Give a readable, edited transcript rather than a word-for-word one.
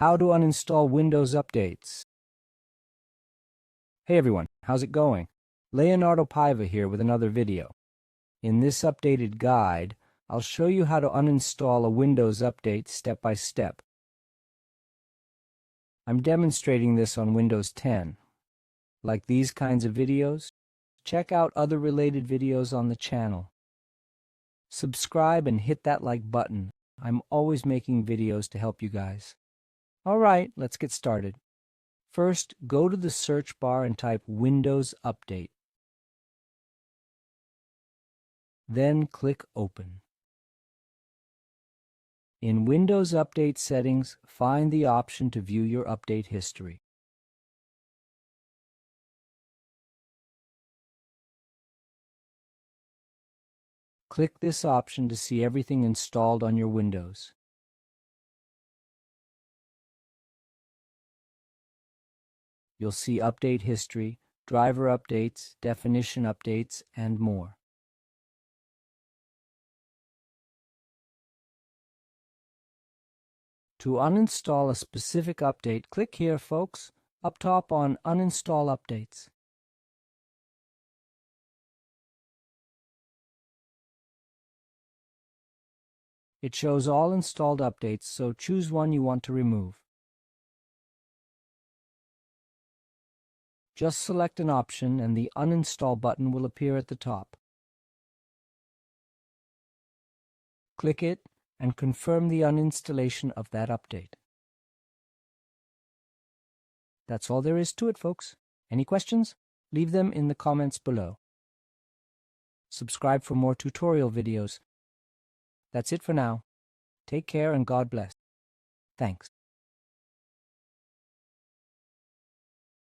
How to uninstall Windows updates. Hey everyone, how's it going? Leonardo Paiva here with another video. In this updated guide, I'll show you how to uninstall a Windows update step by step. I'm demonstrating this on Windows 10. Like these kinds of videos? Check out other related videos on the channel. Subscribe and hit that like button. I'm always making videos to help you guys. Alright, let's get started. First, go to the search bar and type Windows Update. Then click Open. In Windows Update settings, find the option to view your update history. Click this option to see everything installed on your Windows. You'll see update history, driver updates, definition updates, and more. To uninstall a specific update, click here, folks, up top on Uninstall Updates. It shows all installed updates, so choose one you want to remove. Just select an option and the Uninstall button will appear at the top. Click it and confirm the uninstallation of that update. That's all there is to it, folks. Any questions? Leave them in the comments below. Subscribe for more tutorial videos. That's it for now. Take care and God bless. Thanks.